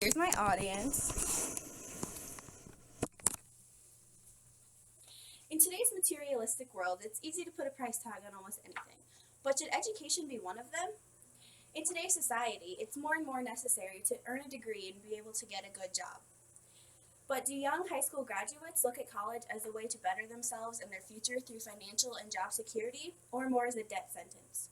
Here's my audience. In today's materialistic world, it's easy to put a price tag on almost anything. But should education be one of them? In today's society, it's more and more necessary to earn a degree and be able to get a good job. But do young high school graduates look at college as a way to better themselves and their future through financial and job security, or more as a debt sentence?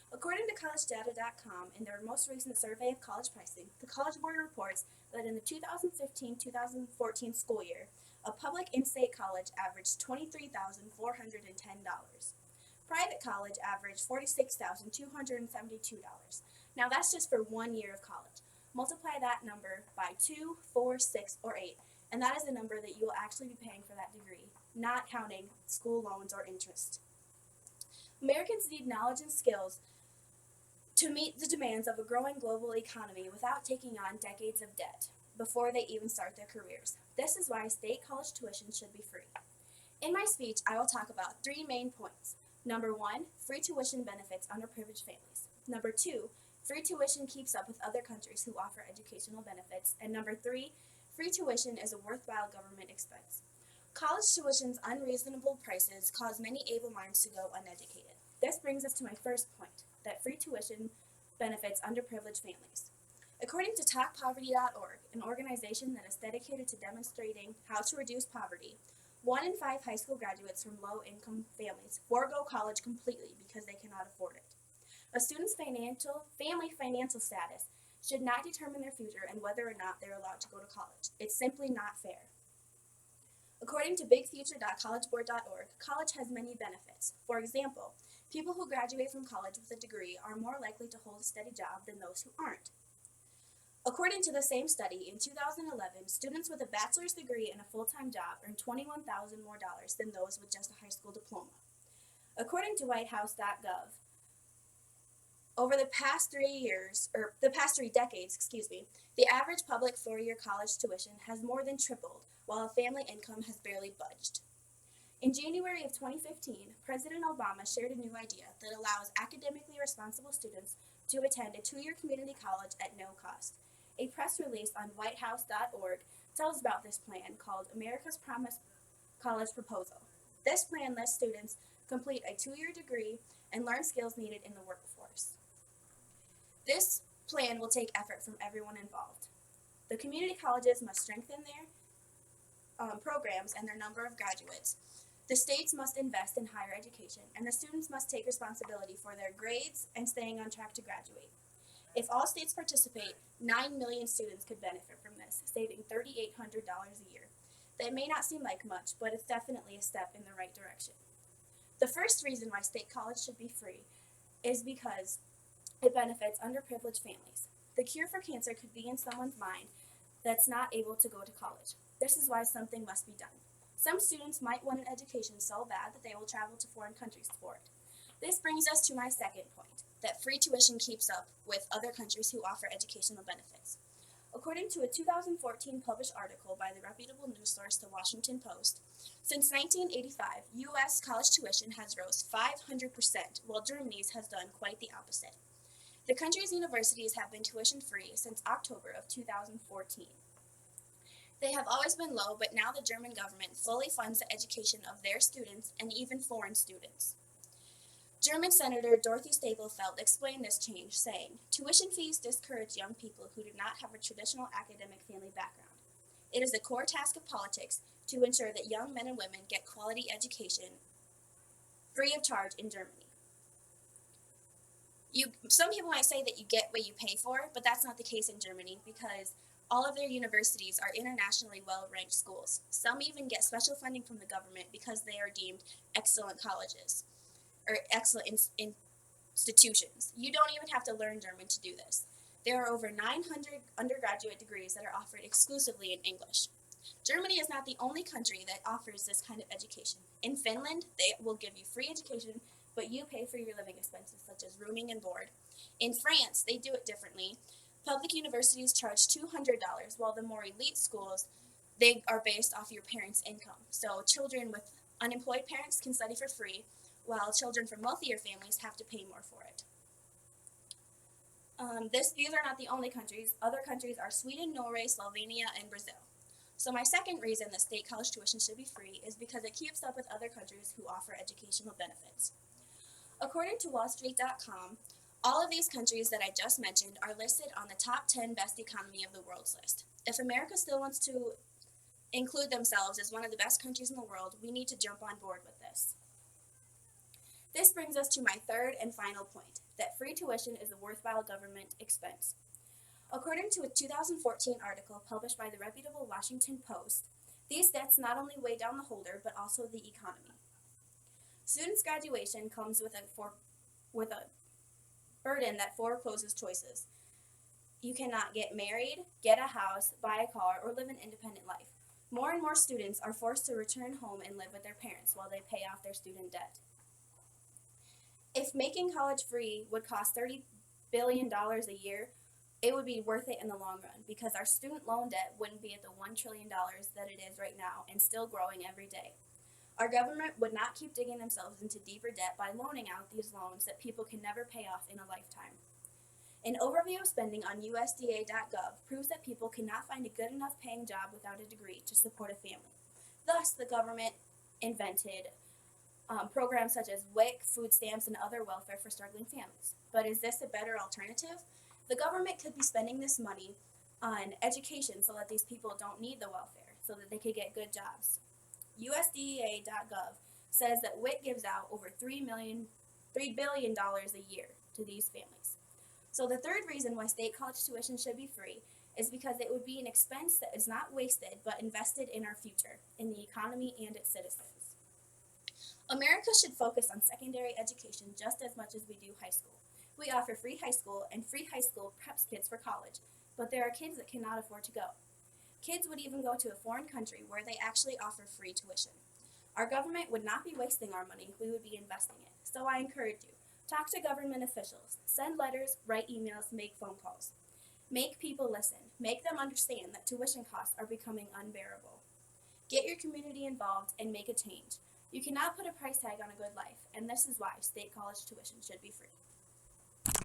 According to collegedata.com, in their most recent survey of college pricing, the College Board reports that in the 2015-2014 school year, a public in-state college averaged $23,410. Private college averaged $46,272. Now that's just for 1 year of college. Multiply that number by 2, 4, 6, or 8, and that is the number that you will actually be paying for that degree, not counting school loans or interest. Americans need knowledge and skills to meet the demands of a growing global economy without taking on decades of debt before they even start their careers. This is why state college tuition should be free. In my speech, I will talk about 3 main points. Number 1, free tuition benefits underprivileged families. Number 2, free tuition keeps up with other countries who offer educational benefits. And number 3, free tuition is a worthwhile government expense. College tuition's unreasonable prices cause many able minds to go uneducated. This brings us to my first point, that free tuition benefits underprivileged families. According to TalkPoverty.org, an organization that is dedicated to demonstrating how to reduce poverty, 1 in 5 high school graduates from low-income families forego college completely because they cannot afford it. A student's family financial status should not determine their future and whether or not they're allowed to go to college. It's simply not fair. According to bigfuture.collegeboard.org, college has many benefits. For example, people who graduate from college with a degree are more likely to hold a steady job than those who aren't. According to the same study, in 2011, students with a bachelor's degree and a full-time job earned $21,000 more than those with just a high school diploma. According to whitehouse.gov, over the past 3 decades, the average public 4-year college tuition has more than tripled, while family income has barely budged. In January of 2015, President Obama shared a new idea that allows academically responsible students to attend a 2-year community college at no cost. A press release on whitehouse.org tells about this plan called America's Promise College Proposal. This plan lets students complete a 2-year degree and learn skills needed in the workforce. This plan will take effort from everyone involved. The community colleges must strengthen their programs and their number of graduates. The states must invest in higher education, and the students must take responsibility for their grades and staying on track to graduate. If all states participate, 9 million students could benefit from this, saving $3,800 a year. That may not seem like much, but it's definitely a step in the right direction. The first reason why state college should be free is because it benefits underprivileged families. The cure for cancer could be in someone's mind that's not able to go to college. This is why something must be done. Some students might want an education so bad that they will travel to foreign countries for it. This brings us to my second point, that free tuition keeps up with other countries who offer educational benefits. According to a 2014 published article by the reputable news source The Washington Post, since 1985, U.S. college tuition has rose 500%, while Germany's has done quite the opposite. The country's universities have been tuition-free since October of 2014. They have always been low, but now the German government fully funds the education of their students and even foreign students. German Senator Dorothy Stapelfeld explained this change, saying, "Tuition fees discourage young people who do not have a traditional academic family background. It is a core task of politics to ensure that young men and women get quality education free of charge in Germany." Some people might say that you get what you pay for, but that's not the case in Germany because all of their universities are internationally well-ranked schools. Some even get special funding from the government because they are deemed excellent colleges or excellent institutions. You don't even have to learn German to do this. There are over 900 undergraduate degrees that are offered exclusively in English. Germany is not the only country that offers this kind of education. In Finland, they will give you free education, but you pay for your living expenses such as rooming and board. In France, they do it differently. Public universities charge $200, while the more elite schools, they are based off your parents' income. So children with unemployed parents can study for free, while children from wealthier families have to pay more for it. These are not the only countries. Other countries are Sweden, Norway, Slovenia, and Brazil. So my second reason that state college tuition should be free is because it keeps up with other countries who offer educational benefits. According to wallstreet.com, all of these countries that I just mentioned are listed on the top 10 best economy of the world's list. If America still wants to include themselves as one of the best countries in the world, we need to jump on board with this. This brings us to my third and final point, that free tuition is a worthwhile government expense. According to a 2014 article published by the reputable Washington Post, these debts not only weigh down the holder, but also the economy. Students' graduation comes with a burden that forecloses choices. You cannot get married, get a house, buy a car, or live an independent life. More and more students are forced to return home and live with their parents while they pay off their student debt. If making college free would cost $30 billion a year, it would be worth it in the long run because our student loan debt wouldn't be at the $1 trillion that it is right now and still growing every day. Our government would not keep digging themselves into deeper debt by loaning out these loans that people can never pay off in a lifetime. An overview of spending on USDA.gov proves that people cannot find a good enough paying job without a degree to support a family. Thus, the government invented programs such as WIC, food stamps, and other welfare for struggling families. But is this a better alternative? The government could be spending this money on education so that these people don't need the welfare, so that they could get good jobs. USDA.gov says that WIC gives out over $3 billion a year to these families. So the third reason why state college tuition should be free is because it would be an expense that is not wasted but invested in our future, in the economy and its citizens. America should focus on secondary education just as much as we do high school. We offer free high school and free high school preps kids for college, but there are kids that cannot afford to go. Kids would even go to a foreign country where they actually offer free tuition. Our government would not be wasting our money, we would be investing it. So I encourage you, talk to government officials, send letters, write emails, make phone calls. Make people listen. Make them understand that tuition costs are becoming unbearable. Get your community involved and make a change. You cannot put a price tag on a good life, and this is why state college tuition should be free.